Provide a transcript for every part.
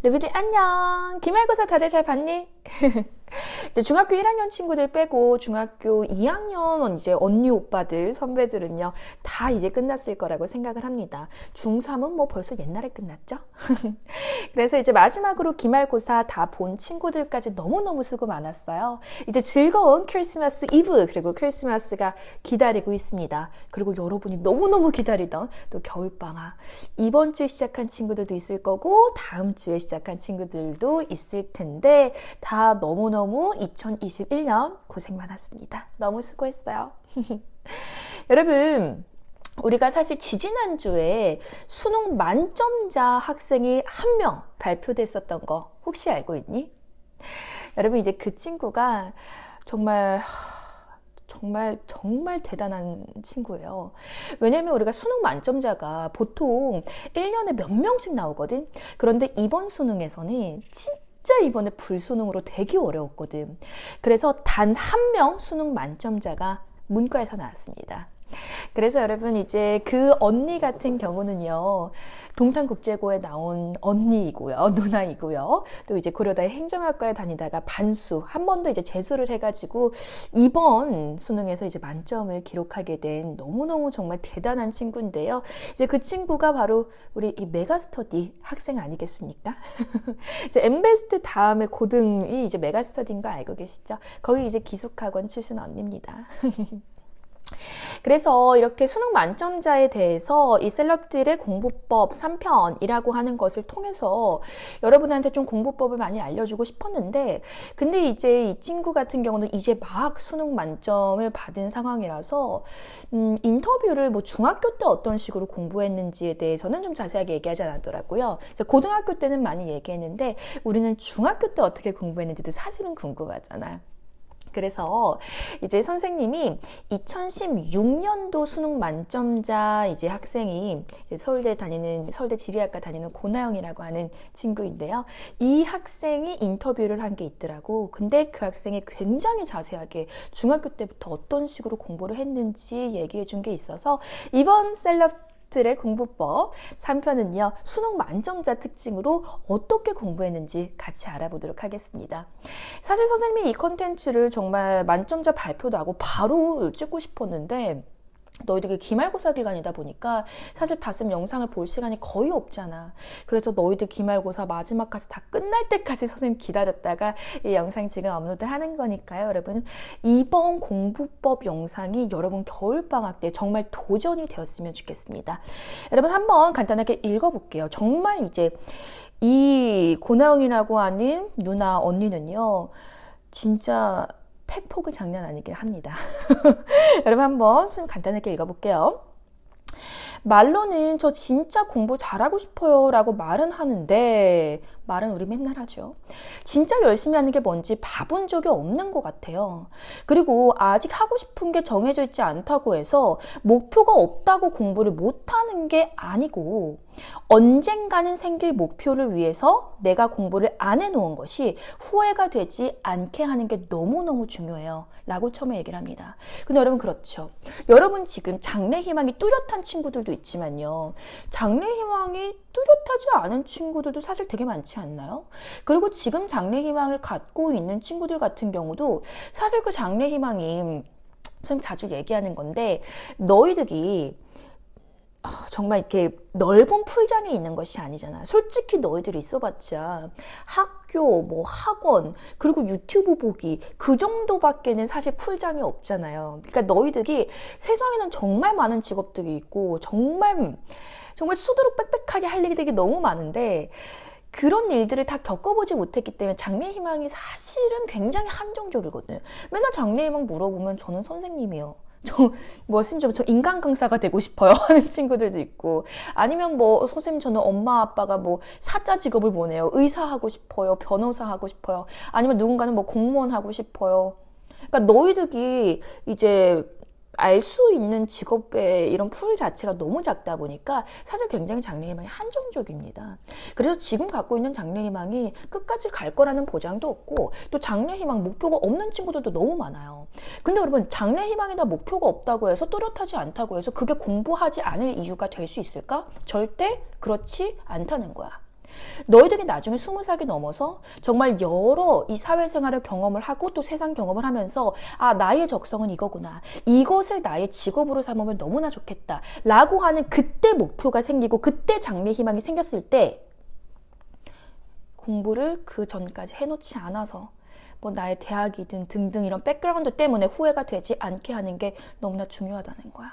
루비들 안녕. 기말고사 다들 잘 봤니? 이제 중학교 1학년 친구들 빼고 중학교 2학년 이제 언니 오빠들 선배들은요 다 이제 끝났을 거라고 생각을 합니다. 중3은 뭐 벌써 옛날에 끝났죠? 그래서 이제 마지막으로 기말고사 다 본 친구들까지 너무너무 수고 많았어요. 이제 즐거운 크리스마스 이브 그리고 크리스마스가 기다리고 있습니다. 그리고 여러분이 너무너무 기다리던 또 겨울방학 이번 주에 시작한 친구들도 있을 거고 다음 주에 시작한 친구들도 있을 텐데 다 너무너무 2021년 고생 많았습니다. 너무 수고했어요. 여러분, 우리가 사실 지지난주에 수능 만점자 학생이 한 명 발표됐었던 거 혹시 알고 있니? 여러분, 이제 그 친구가 정말 대단한 친구예요. 왜냐면 우리가 수능 만점자가 보통 1년에 몇 명씩 나오거든. 그런데 이번 수능에서는 진짜 이번에 불수능으로 되게 어려웠거든. 그래서 단 한 명 수능 만점자가 문과에서 나왔습니다. 그래서 여러분 이제 그 언니 같은 경우는요 동탄국제고에 나온 언니이고요 누나이고요 또 이제 고려대 행정학과에 다니다가 반수 한 번 더 이제 재수를 해가지고 이번 수능에서 이제 만점을 기록하게 된 너무너무 정말 대단한 친구인데요. 이제 그 친구가 바로 우리 이 메가스터디 학생 아니겠습니까? 이제 엠베스트 다음에 고등이 이제 메가스터디인 거 알고 계시죠? 거기 이제 기숙학원 출신 언니입니다. 그래서 이렇게 수능 만점자에 대해서 이 셀럽들의 공부법 3편이라고 하는 것을 통해서 여러분한테 좀 공부법을 많이 알려주고 싶었는데 근데 이제 이 친구 같은 경우는 이제 막 수능 만점을 받은 상황이라서 인터뷰를 뭐 중학교 때 어떤 식으로 공부했는지에 대해서는 좀 자세하게 얘기하지 않았더라고요. 고등학교 때는 많이 얘기했는데 우리는 중학교 때 어떻게 공부했는지도 사실은 궁금하잖아. 그래서 이제 선생님이 2016년도 수능 만점자 이제 학생이 서울대 지리학과 다니는 고나영이라고 하는 친구인데요. 이 학생이 인터뷰를 한 게 있더라고. 근데 그 학생이 굉장히 자세하게 중학교 때부터 어떤 식으로 공부를 했는지 얘기해 준 게 있어서 이번 셀럽들의 공부법 3편은요 수능 만점자 특징으로 어떻게 공부했는지 같이 알아보도록 하겠습니다. 사실 선생님이 이 컨텐츠를 정말 만점자 발표도 하고 바로 찍고 싶었는데 너희들이 기말고사 기간이다 보니까 사실 다씀 영상을 볼 시간이 거의 없잖아. 그래서 너희들 기말고사 마지막까지 다 끝날 때까지 선생님 기다렸다가 이 영상 지금 업로드 하는 거니까요. 여러분 이번 공부법 영상이 여러분 겨울방학 때 정말 도전이 되었으면 좋겠습니다. 여러분 한번 간단하게 읽어볼게요. 정말 이제 이 고나영이라고 하는 누나 언니는요 진짜 팩폭은 장난 아니긴 합니다. 여러분 한번 간단하게 읽어볼게요. 말로는 저 진짜 공부 잘하고 싶어요 라고 말은 하는데 말은 우리 맨날 하죠. 진짜 열심히 하는 게 뭔지 봐본 적이 없는 것 같아요. 그리고 아직 하고 싶은 게 정해져 있지 않다고 해서 목표가 없다고 공부를 못하는 게 아니고 언젠가는 생길 목표를 위해서 내가 공부를 안 해놓은 것이 후회가 되지 않게 하는 게 너무너무 중요해요 라고 처음에 얘기를 합니다. 근데 여러분 그렇죠. 여러분 지금 장래희망이 뚜렷한 친구들도 있지만요. 장래희망이 뚜렷하지 않은 친구들도 사실 되게 많지 않나요? 그리고 지금 장래희망을 갖고 있는 친구들 같은 경우도 사실 그 장래희망이 선생님 자주 얘기하는 건데 너희들이 정말 이렇게 넓은 풀장에 있는 것이 아니잖아. 솔직히 너희들이 있어봤자 학교, 뭐 학원, 그리고 유튜브 보기 그 정도밖에는 사실 풀장이 없잖아요. 그러니까 너희들이 세상에는 정말 많은 직업들이 있고 정말 수두룩 빽빽하게 할 일이 되게 너무 많은데 그런 일들을 다 겪어보지 못했기 때문에 장래희망이 사실은 굉장히 한정적이거든요. 맨날 장래희망 물어보면 저는 선생님이요. 심지어 저 인간 강사가 되고 싶어요 하는 친구들도 있고 아니면 뭐 선생님 저는 엄마 아빠가 뭐 사자 직업을 보내요. 의사 하고 싶어요. 변호사 하고 싶어요. 아니면 누군가는 뭐 공무원 하고 싶어요. 그러니까 너희들이 이제 알 수 있는 직업의 이런 풀 자체가 너무 작다 보니까 사실 굉장히 장래희망이 한정적입니다. 그래서 지금 갖고 있는 장래희망이 끝까지 갈 거라는 보장도 없고 또 장래희망 목표가 없는 친구들도 너무 많아요. 근데 여러분 장래희망이나 목표가 없다고 해서 뚜렷하지 않다고 해서 그게 공부하지 않을 이유가 될 수 있을까? 절대 그렇지 않다는 거야. 너희들이 나중에 20살이 넘어서 정말 여러 이 사회생활을 경험을 하고 또 세상 경험을 하면서 아, 나의 적성은 이거구나. 이것을 나의 직업으로 삼으면 너무나 좋겠다. 라고 하는 그때 목표가 생기고 그때 장래 희망이 생겼을 때 공부를 그 전까지 해놓지 않아서 뭐 나의 대학이든 등등 이런 백그라운드 때문에 후회가 되지 않게 하는 게 너무나 중요하다는 거야.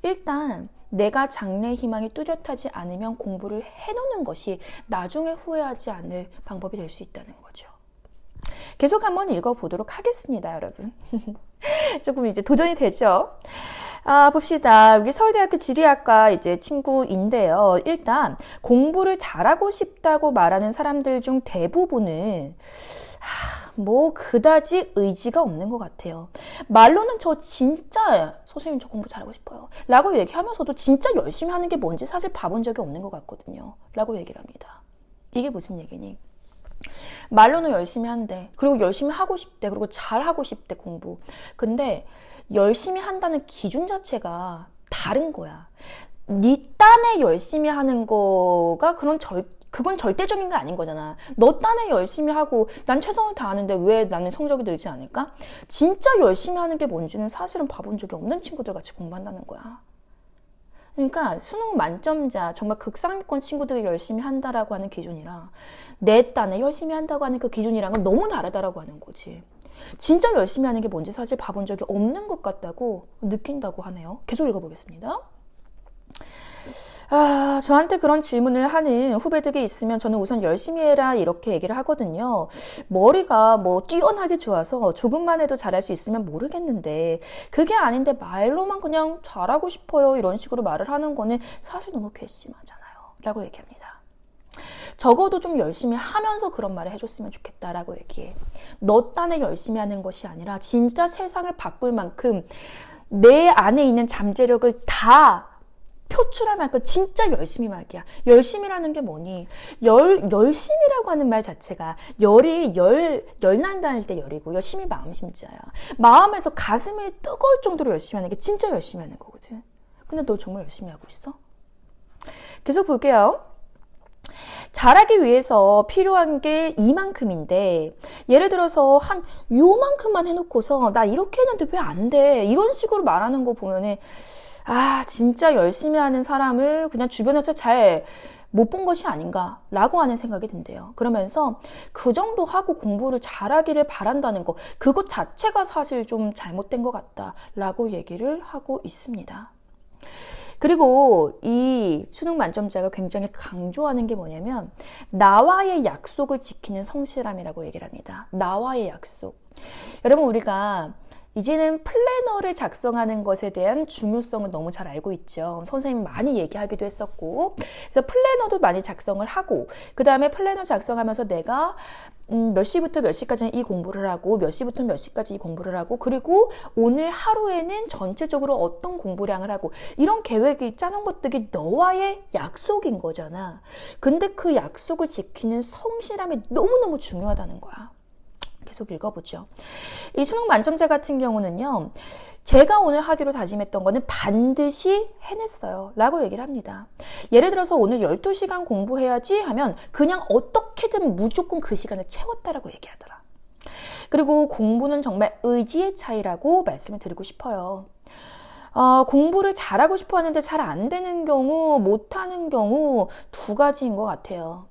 일단 내가 장래 희망이 뚜렷하지 않으면 공부를 해놓는 것이 나중에 후회하지 않을 방법이 될 수 있다는 거죠. 계속 한번 읽어보도록 하겠습니다, 여러분. 조금 이제 도전이 되죠? 봅시다. 여기 서울대학교 지리학과 이제 친구인데요. 일단 공부를 잘하고 싶다고 말하는 사람들 중 대부분은 뭐 그다지 의지가 없는 것 같아요. 말로는 저 진짜 선생님 저 공부 잘하고 싶어요 라고 얘기하면서도 진짜 열심히 하는 게 뭔지 사실 봐본 적이 없는 것 같거든요 라고 얘기를 합니다. 이게 무슨 얘기니? 말로는 열심히 한대. 그리고 열심히 하고 싶대. 그리고 잘하고 싶대, 공부. 근데 열심히 한다는 기준 자체가 다른 거야. 네 딴에 열심히 하는 거가 그건 절대적인 게 아닌 거잖아. 너 딴에 열심히 하고 난 최선을 다하는데 왜 나는 성적이 늘지 않을까? 진짜 열심히 하는 게 뭔지는 사실은 봐본 적이 없는 친구들 같이 공부한다는 거야. 그러니까 수능 만점자, 정말 극상위권 친구들이 열심히 한다라고 하는 기준이랑 내 딴에 열심히 한다고 하는 그 기준이랑은 너무 다르다라고 하는 거지. 진짜 열심히 하는 게 뭔지 사실 봐본 적이 없는 것 같다고 느낀다고 하네요. 계속 읽어보겠습니다. 저한테 그런 질문을 하는 후배들이 있으면 저는 우선 열심히 해라 이렇게 얘기를 하거든요. 머리가 뭐 뛰어나게 좋아서 조금만 해도 잘할 수 있으면 모르겠는데 그게 아닌데 말로만 그냥 잘하고 싶어요 이런 식으로 말을 하는 거는 사실 너무 괘씸하잖아요 라고 얘기합니다. 적어도 좀 열심히 하면서 그런 말을 해줬으면 좋겠다라고 얘기해. 너 딴에 열심히 하는 것이 아니라 진짜 세상을 바꿀 만큼 내 안에 있는 잠재력을 다 표출할 만큼 진짜 열심히 말이야. 열심히라는 게 뭐니? 열심이라고 하는 말 자체가 열난다할 때 열이고 열심히 마음 심자야. 마음에서 가슴이 뜨거울 정도로 열심히 하는 게 진짜 열심히 하는 거거든. 근데 너 정말 열심히 하고 있어? 계속 볼게요. 잘하기 위해서 필요한 게 이만큼인데 예를 들어서 한 요만큼만 해놓고서 나 이렇게 했는데 왜 안 돼? 이런 식으로 말하는 거 보면은 진짜 열심히 하는 사람을 그냥 주변에서 잘 못 본 것이 아닌가라고 하는 생각이 든대요. 그러면서 그 정도 하고 공부를 잘하기를 바란다는 거 그것 자체가 사실 좀 잘못된 것 같다라고 얘기를 하고 있습니다. 그리고 이 수능 만점자가 굉장히 강조하는 게 뭐냐면 나와의 약속을 지키는 성실함이라고 얘기를 합니다. 나와의 약속. 여러분 우리가 이제는 플래너를 작성하는 것에 대한 중요성을 너무 잘 알고 있죠. 선생님이 많이 얘기하기도 했었고 그래서 플래너도 많이 작성을 하고 그 다음에 플래너 작성하면서 내가 몇 시부터 몇 시까지는 이 공부를 하고 몇 시부터 몇 시까지 이 공부를 하고 그리고 오늘 하루에는 전체적으로 어떤 공부량을 하고 이런 계획이 짜놓은 것들이 너와의 약속인 거잖아. 근데 그 약속을 지키는 성실함이 너무너무 중요하다는 거야. 계속 읽어보죠. 이 수능 만점자 같은 경우는요. 제가 오늘 하기로 다짐했던 거는 반드시 해냈어요. 라고 얘기를 합니다. 예를 들어서 오늘 12시간 공부해야지 하면 그냥 어떻게든 무조건 그 시간을 채웠다라고 얘기하더라. 그리고 공부는 정말 의지의 차이라고 말씀을 드리고 싶어요. 공부를 잘하고 싶어 하는데 잘 안 되는 경우, 못하는 경우 두 가지인 것 같아요.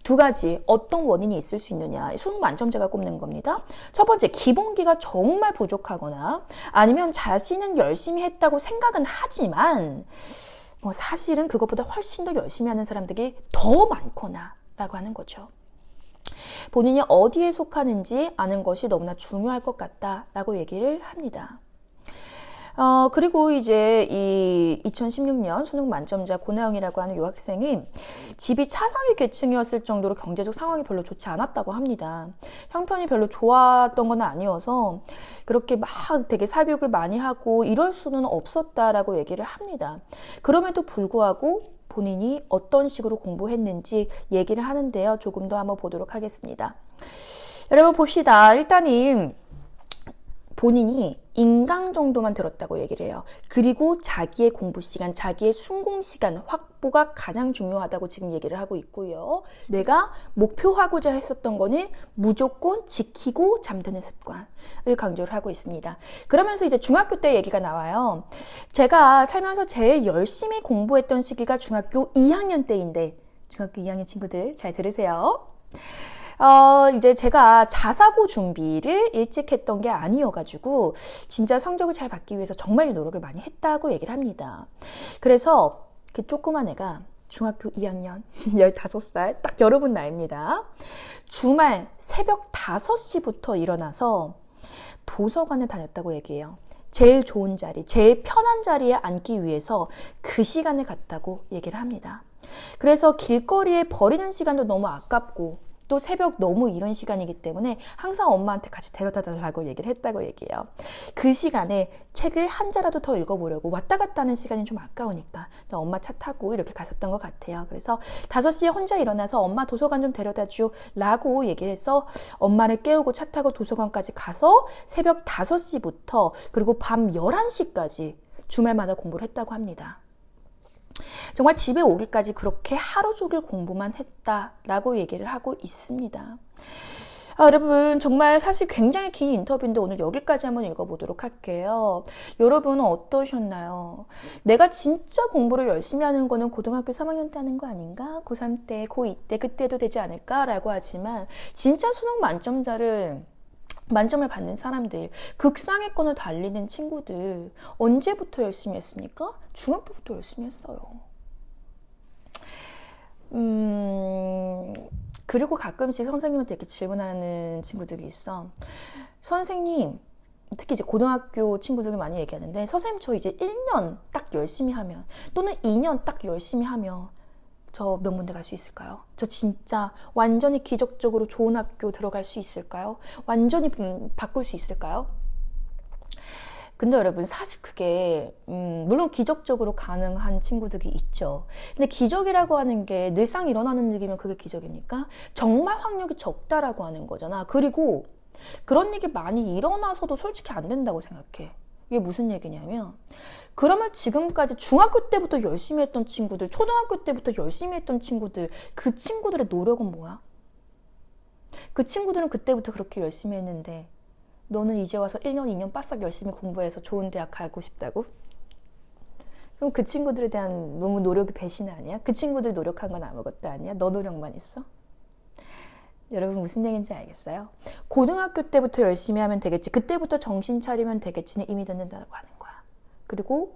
두 가지 어떤 원인이 있을 수 있느냐 수능 만점자가 꼽는 겁니다. 첫 번째 기본기가 정말 부족하거나 아니면 자신은 열심히 했다고 생각은 하지만 사실은 그것보다 훨씬 더 열심히 하는 사람들이 더 많거나 라고 하는 거죠. 본인이 어디에 속하는지 아는 것이 너무나 중요할 것 같다라고 얘기를 합니다. 그리고 이제 이 2016년 수능 만점자 고나영이라고 하는 이 학생이 집이 차상위 계층이었을 정도로 경제적 상황이 별로 좋지 않았다고 합니다. 형편이 별로 좋았던 건 아니어서 그렇게 막 되게 사교육을 많이 하고 이럴 수는 없었다라고 얘기를 합니다. 그럼에도 불구하고 본인이 어떤 식으로 공부했는지 얘기를 하는데요. 조금 더 한번 보도록 하겠습니다. 여러분 봅시다. 일단은 본인이 인강 정도만 들었다고 얘기를 해요. 그리고 자기의 공부 시간, 자기의 순공 시간 확보가 가장 중요하다고 지금 얘기를 하고 있고요. 내가 목표하고자 했었던 거는 무조건 지키고 잠드는 습관을 강조를 하고 있습니다. 그러면서 이제 중학교 때 얘기가 나와요. 제가 살면서 제일 열심히 공부했던 시기가 중학교 2학년 때인데, 중학교 2학년 친구들 잘 들으세요. 이제 제가 자사고 준비를 일찍 했던 게 아니어가지고 진짜 성적을 잘 받기 위해서 정말 노력을 많이 했다고 얘기를 합니다. 그래서 그 조그만 애가 중학교 2학년 15살 딱 여러분 나이입니다. 주말 새벽 5시부터 일어나서 도서관에 다녔다고 얘기해요. 제일 좋은 자리, 제일 편한 자리에 앉기 위해서 그 시간을 갖다고 얘기를 합니다. 그래서 길거리에 버리는 시간도 너무 아깝고 또 새벽 너무 이른 시간이기 때문에 항상 엄마한테 같이 데려다 달라고 얘기를 했다고 얘기해요. 그 시간에 책을 한 자라도 더 읽어보려고 왔다 갔다 하는 시간이 좀 아까우니까 엄마 차 타고 이렇게 갔었던 것 같아요. 그래서 5시에 혼자 일어나서 엄마 도서관 좀 데려다 줘 라고 얘기해서 엄마를 깨우고 차 타고 도서관까지 가서 새벽 5시부터 그리고 밤 11시까지 주말마다 공부를 했다고 합니다. 정말 집에 오기까지 그렇게 하루 종일 공부만 했다라고 얘기를 하고 있습니다. 여러분 정말 사실 굉장히 긴 인터뷰인데 오늘 여기까지 한번 읽어보도록 할게요. 여러분은 어떠셨나요? 내가 진짜 공부를 열심히 하는 거는 고등학교 3학년 때 하는 거 아닌가? 고3 때, 고2 때 그때도 되지 않을까라고 하지만 진짜 수능 만점을 받는 사람들, 극상위권을 달리는 친구들 언제부터 열심히 했습니까? 중학교부터 열심히 했어요. 그리고 가끔씩 선생님한테 이렇게 질문하는 친구들이 있어. 선생님, 특히 이제 고등학교 친구들이 많이 얘기하는데 선생님 저 이제 1년 딱 열심히 하면 또는 2년 딱 열심히 하면 저 명문대 갈 수 있을까요? 저 진짜 완전히 기적적으로 좋은 학교 들어갈 수 있을까요? 완전히 바꿀 수 있을까요? 근데 여러분 사실 그게 물론 기적적으로 가능한 친구들이 있죠. 근데 기적이라고 하는 게 늘상 일어나는 일이면 그게 기적입니까? 정말 확률이 적다라고 하는 거잖아. 그리고 그런 일이 많이 일어나서도 솔직히 안 된다고 생각해. 이게 무슨 얘기냐면 그러면 지금까지 중학교 때부터 열심히 했던 친구들, 초등학교 때부터 열심히 했던 친구들, 그 친구들의 노력은 뭐야? 그 친구들은 그때부터 그렇게 열심히 했는데 너는 이제 와서 1년, 2년 바싹 열심히 공부해서 좋은 대학 가고 싶다고? 그럼 그 친구들에 대한 너무 노력이 배신 아니야? 그 친구들 노력한 건 아무것도 아니야? 너 노력만 있어? 여러분 무슨 얘기인지 알겠어요? 고등학교 때부터 열심히 하면 되겠지. 그때부터 정신 차리면 되겠지는 이미 듣는다고 하는 거야. 그리고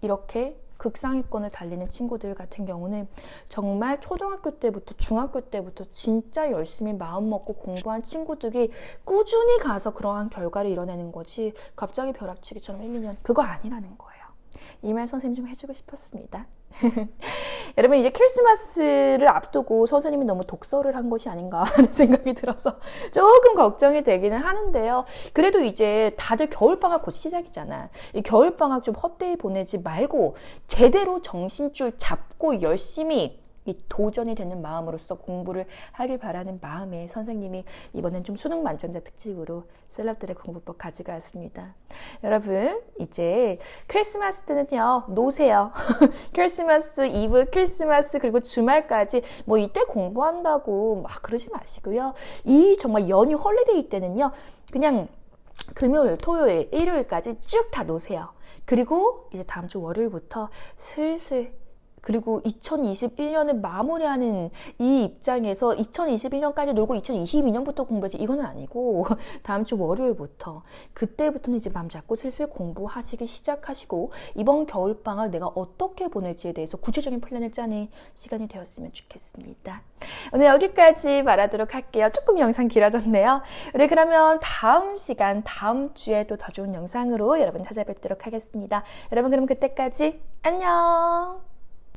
이렇게 극상위권을 달리는 친구들 같은 경우는 정말 초등학교 때부터 중학교 때부터 진짜 열심히 마음 먹고 공부한 친구들이 꾸준히 가서 그러한 결과를 이뤄내는 거지 갑자기 벼락치기처럼 1, 2년 그거 아니라는 거예요. 이 말 선생님 좀 해주고 싶었습니다. 여러분 이제 크리스마스를 앞두고 선생님이 너무 독서를 한 것이 아닌가 하는 생각이 들어서 조금 걱정이 되기는 하는데요. 그래도 이제 다들 겨울방학 곧 시작이잖아. 이 겨울방학 좀 헛되이 보내지 말고 제대로 정신줄 잡고 열심히 이 도전이 되는 마음으로서 공부를 하길 바라는 마음에 선생님이 이번엔 좀 수능 만점자 특집으로 셀럽들의 공부법 가져갔습니다. 여러분 이제 크리스마스 때는요 노세요. 크리스마스 이브, 크리스마스 그리고 주말까지 뭐 이때 공부한다고 막 그러지 마시고요. 이 정말 연휴 홀리데이 때는요 그냥 금요일, 토요일, 일요일까지 쭉 다 노세요. 그리고 이제 다음 주 월요일부터 슬슬 그리고 2021년을 마무리하는 이 입장에서 2021년까지 놀고 2022년부터 공부하지 이거는 아니고 다음 주 월요일부터 그때부터는 이제 마음 잡고 슬슬 공부하시기 시작하시고 이번 겨울방학 내가 어떻게 보낼지에 대해서 구체적인 플랜을 짜는 시간이 되었으면 좋겠습니다. 오늘 여기까지 말하도록 할게요. 조금 영상 길어졌네요. 우리 그러면 다음 시간 다음 주에 또 더 좋은 영상으로 여러분 찾아뵙도록 하겠습니다. 여러분 그럼 그때까지 안녕.